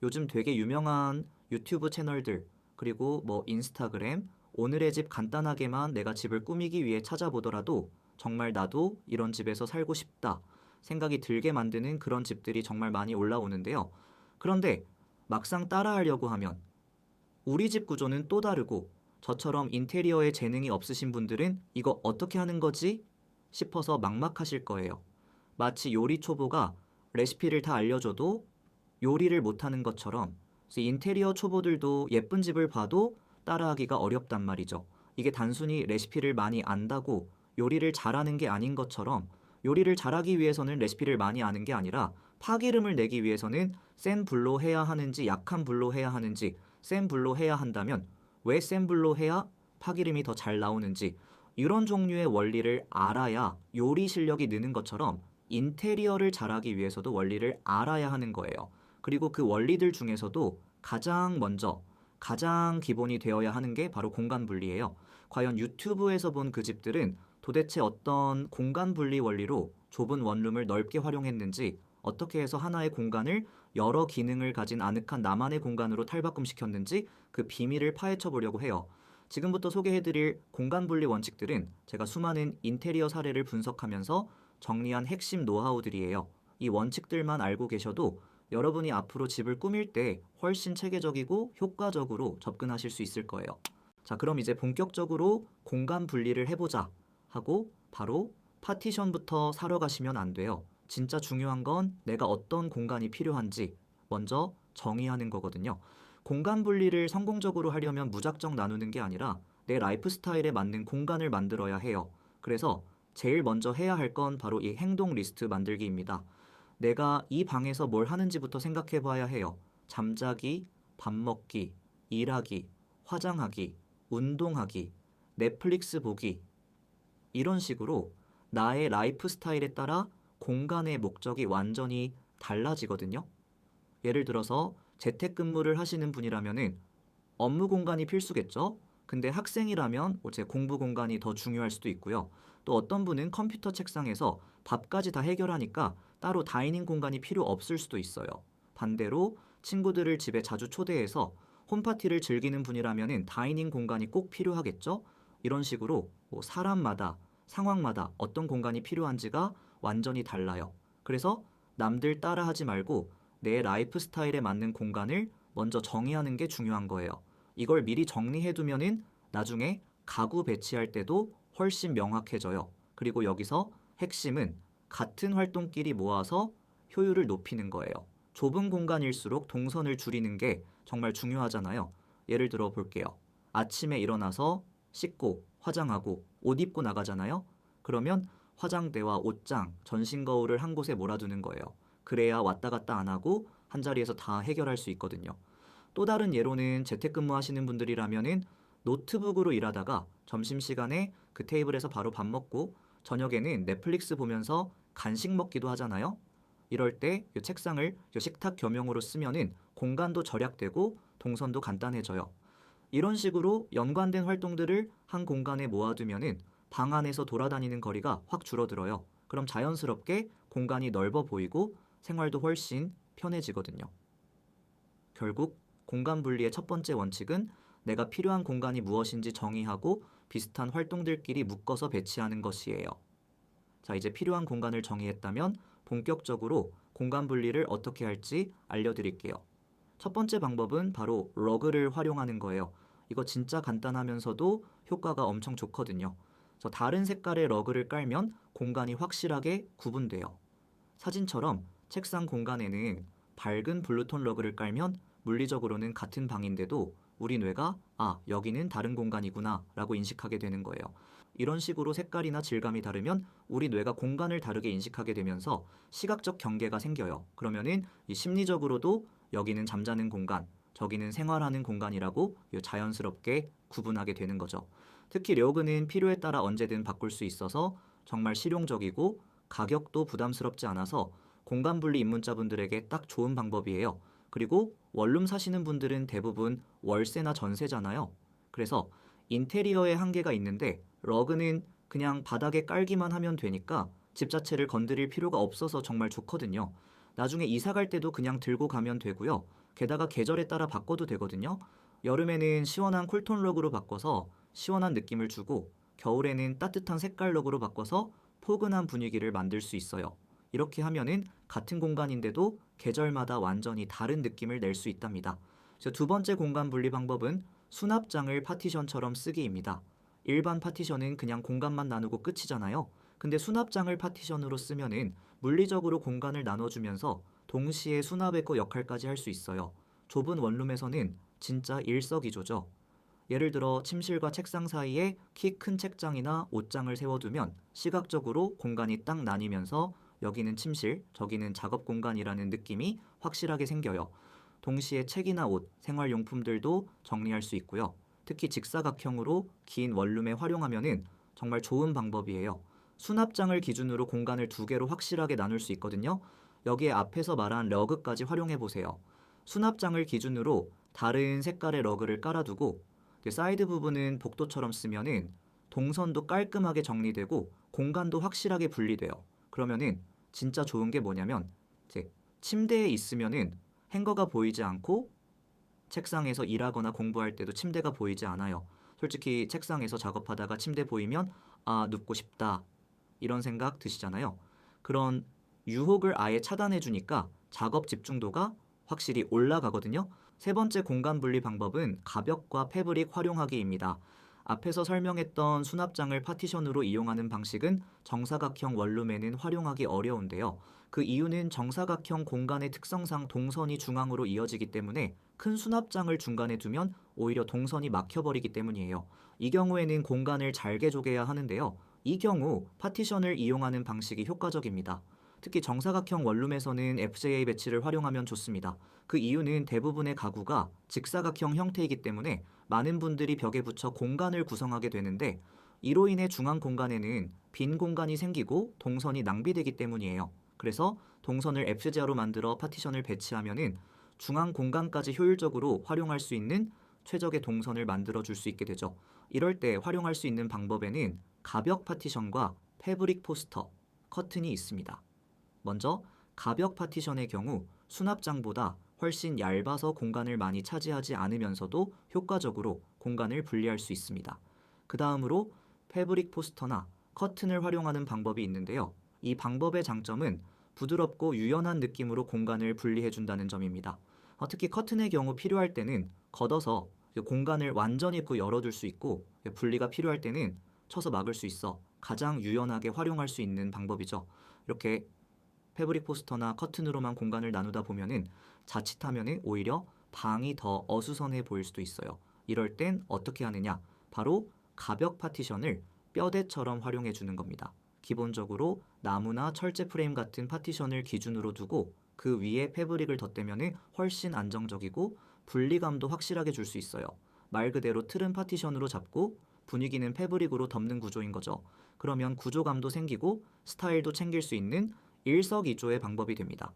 요즘 되게 유명한 유튜브 채널들, 그리고 뭐 인스타그램, 오늘의 집 간단하게만 내가 집을 꾸미기 위해 찾아보더라도 정말 나도 이런 집에서 살고 싶다 생각이 들게 만드는 그런 집들이 정말 많이 올라오는데요. 그런데 막상 따라하려고 하면 우리 집 구조는 또 다르고 저처럼 인테리어에 재능이 없으신 분들은 이거 어떻게 하는 거지? 싶어서 막막하실 거예요. 마치 요리 초보가 레시피를 다 알려줘도 요리를 못하는 것처럼 그래서 인테리어 초보들도 예쁜 집을 봐도 따라하기가 어렵단 말이죠. 이게 단순히 레시피를 많이 안다고 요리를 잘하는 게 아닌 것처럼 요리를 잘하기 위해서는 레시피를 많이 아는 게 아니라 파기름을 내기 위해서는 센 불로 해야 하는지 약한 불로 해야 하는지 센 불로 해야 한다면 왜 센 불로 해야 파기름이 더 잘 나오는지 이런 종류의 원리를 알아야 요리 실력이 느는 것처럼 인테리어를 잘하기 위해서도 원리를 알아야 하는 거예요. 그리고 그 원리들 중에서도 가장 먼저, 가장 기본이 되어야 하는 게 바로 공간 분리예요. 과연 유튜브에서 본 그 집들은 도대체 어떤 공간 분리 원리로 좁은 원룸을 넓게 활용했는지, 어떻게 해서 하나의 공간을 여러 기능을 가진 아늑한 나만의 공간으로 탈바꿈시켰는지 그 비밀을 파헤쳐 보려고 해요. 지금부터 소개해드릴 공간 분리 원칙들은 제가 수많은 인테리어 사례를 분석하면서 정리한 핵심 노하우들이에요. 이 원칙들만 알고 계셔도 여러분이 앞으로 집을 꾸밀 때 훨씬 체계적이고 효과적으로 접근하실 수 있을 거예요. 자, 그럼 이제 본격적으로 공간 분리를 해보자 하고 바로 파티션부터 사러 가시면 안 돼요. 진짜 중요한 건 내가 어떤 공간이 필요한지 먼저 정의하는 거거든요. 공간 분리를 성공적으로 하려면 무작정 나누는 게 아니라 내 라이프 스타일에 맞는 공간을 만들어야 해요. 그래서 제일 먼저 해야 할 건 바로 이 행동 리스트 만들기입니다. 내가 이 방에서 뭘 하는지부터 생각해 봐야 해요. 잠자기, 밥 먹기, 일하기, 화장하기, 운동하기, 넷플릭스 보기. 이런 식으로 나의 라이프 스타일에 따라 공간의 목적이 완전히 달라지거든요. 예를 들어서 재택근무를 하시는 분이라면은 업무 공간이 필수겠죠? 근데 학생이라면 제 공부 공간이 더 중요할 수도 있고요. 또 어떤 분은 컴퓨터 책상에서 밥까지 다 해결하니까 따로 다이닝 공간이 필요 없을 수도 있어요. 반대로 친구들을 집에 자주 초대해서 홈파티를 즐기는 분이라면 다이닝 공간이 꼭 필요하겠죠? 이런 식으로 사람마다 상황마다 어떤 공간이 필요한지가 완전히 달라요. 그래서 남들 따라하지 말고 내 라이프 스타일에 맞는 공간을 먼저 정의하는 게 중요한 거예요. 이걸 미리 정리해두면은 나중에 가구 배치할 때도 훨씬 명확해져요. 그리고 여기서 핵심은 같은 활동끼리 모아서 효율을 높이는 거예요. 좁은 공간일수록 동선을 줄이는 게 정말 중요하잖아요. 예를 들어 볼게요. 아침에 일어나서 씻고 화장하고 옷 입고 나가잖아요. 그러면 화장대와 옷장, 전신 거울을 한 곳에 몰아두는 거예요. 그래야 왔다 갔다 안 하고 한 자리에서 다 해결할 수 있거든요. 또 다른 예로는 재택근무 하시는 분들이라면은 노트북으로 일하다가 점심시간에 그 테이블에서 바로 밥 먹고 저녁에는 넷플릭스 보면서 간식 먹기도 하잖아요. 이럴 때 이 책상을 이 식탁 겸용으로 쓰면은 공간도 절약되고 동선도 간단해져요. 이런 식으로 연관된 활동들을 한 공간에 모아두면은 방 안에서 돌아다니는 거리가 확 줄어들어요. 그럼 자연스럽게 공간이 넓어 보이고 생활도 훨씬 편해지거든요. 결국 공간 분리의 첫 번째 원칙은 내가 필요한 공간이 무엇인지 정의하고 비슷한 활동들끼리 묶어서 배치하는 것이에요. 자, 이제 필요한 공간을 정의했다면 본격적으로 공간 분리를 어떻게 할지 알려드릴게요. 첫 번째 방법은 바로 러그를 활용하는 거예요. 이거 진짜 간단하면서도 효과가 엄청 좋거든요. 그래서 다른 색깔의 러그를 깔면 공간이 확실하게 구분돼요. 사진처럼 책상 공간에는 밝은 블루톤 러그를 깔면 물리적으로는 같은 방인데도 우리 뇌가 여기는 다른 공간이구나 라고 인식하게 되는 거예요. 이런 식으로 색깔이나 질감이 다르면 우리 뇌가 공간을 다르게 인식하게 되면서 시각적 경계가 생겨요. 그러면은 이 심리적으로도 여기는 잠자는 공간, 저기는 생활하는 공간이라고 자연스럽게 구분하게 되는 거죠. 특히 러그는 필요에 따라 언제든 바꿀 수 있어서 정말 실용적이고 가격도 부담스럽지 않아서 공간 분리 입문자분들에게 딱 좋은 방법이에요. 그리고 원룸 사시는 분들은 대부분 월세나 전세잖아요. 그래서 인테리어에 한계가 있는데 러그는 그냥 바닥에 깔기만 하면 되니까 집 자체를 건드릴 필요가 없어서 정말 좋거든요. 나중에 이사 갈 때도 그냥 들고 가면 되고요. 게다가 계절에 따라 바꿔도 되거든요. 여름에는 시원한 쿨톤 룩으로 바꿔서 시원한 느낌을 주고 겨울에는 따뜻한 색깔 룩으로 바꿔서 포근한 분위기를 만들 수 있어요. 이렇게 하면은 같은 공간인데도 계절마다 완전히 다른 느낌을 낼 수 있답니다. 그래서 두 번째 공간 분리 방법은 수납장을 파티션처럼 쓰기입니다. 일반 파티션은 그냥 공간만 나누고 끝이잖아요. 근데 수납장을 파티션으로 쓰면은 물리적으로 공간을 나눠주면서 동시에 수납의 역할까지 할 수 있어요. 좁은 원룸에서는 진짜 일석이조죠. 예를 들어 침실과 책상 사이에 키 큰 책장이나 옷장을 세워두면 시각적으로 공간이 딱 나뉘면서 여기는 침실, 저기는 작업 공간이라는 느낌이 확실하게 생겨요. 동시에 책이나 옷, 생활용품들도 정리할 수 있고요. 특히 직사각형으로 긴 원룸에 활용하면은 정말 좋은 방법이에요. 수납장을 기준으로 공간을 두 개로 확실하게 나눌 수 있거든요. 여기에 앞에서 말한 러그까지 활용해 보세요. 수납장을 기준으로 다른 색깔의 러그를 깔아두고 사이드 부분은 복도처럼 쓰면은 동선도 깔끔하게 정리되고 공간도 확실하게 분리돼요. 그러면은 진짜 좋은 게 뭐냐면 이제 침대에 있으면은 행거가 보이지 않고 책상에서 일하거나 공부할 때도 침대가 보이지 않아요. 솔직히 책상에서 작업하다가 침대 보이면 아, 눕고 싶다. 이런 생각 드시잖아요. 그런 유혹을 아예 차단해 주니까 작업 집중도가 확실히 올라가거든요. 세 번째 공간 분리 방법은 가벽과 패브릭 활용하기입니다. 앞에서 설명했던 수납장을 파티션으로 이용하는 방식은 정사각형 원룸에는 활용하기 어려운데요. 그 이유는 정사각형 공간의 특성상 동선이 중앙으로 이어지기 때문에 큰 수납장을 중간에 두면 오히려 동선이 막혀버리기 때문이에요. 이 경우에는 공간을 잘게 조개야 하는데요. 이 경우 파티션을 이용하는 방식이 효과적입니다. 특히 정사각형 원룸에서는 FJA 배치를 활용하면 좋습니다. 그 이유는 대부분의 가구가 직사각형 형태이기 때문에 많은 분들이 벽에 붙여 공간을 구성하게 되는데 이로 인해 중앙 공간에는 빈 공간이 생기고 동선이 낭비되기 때문이에요. 그래서 동선을 FJA로 만들어 파티션을 배치하면은 중앙 공간까지 효율적으로 활용할 수 있는 최적의 동선을 만들어 줄 수 있게 되죠. 이럴 때 활용할 수 있는 방법에는 가벽 파티션과 패브릭 포스터, 커튼이 있습니다. 먼저 가벽 파티션의 경우 수납장보다 훨씬 얇아서 공간을 많이 차지하지 않으면서도 효과적으로 공간을 분리할 수 있습니다. 그 다음으로 패브릭 포스터나 커튼을 활용하는 방법이 있는데요. 이 방법의 장점은 부드럽고 유연한 느낌으로 공간을 분리해준다는 점입니다. 특히 커튼의 경우 필요할 때는 걷어서 공간을 완전히 열어둘 수 있고 분리가 필요할 때는 쳐서 막을 수 있어 가장 유연하게 활용할 수 있는 방법이죠. 이렇게 패브릭 포스터나 커튼으로만 공간을 나누다 보면은 자칫하면은 오히려 방이 더 어수선해 보일 수도 있어요. 이럴 땐 어떻게 하느냐? 바로 가벽 파티션을 뼈대처럼 활용해 주는 겁니다. 기본적으로 나무나 철제 프레임 같은 파티션을 기준으로 두고 그 위에 패브릭을 덧대면은 훨씬 안정적이고 분리감도 확실하게 줄 수 있어요. 말 그대로 틀은 파티션으로 잡고 분위기는 패브릭으로 덮는 구조인 거죠. 그러면 구조감도 생기고 스타일도 챙길 수 있는 일석이조의 방법이 됩니다.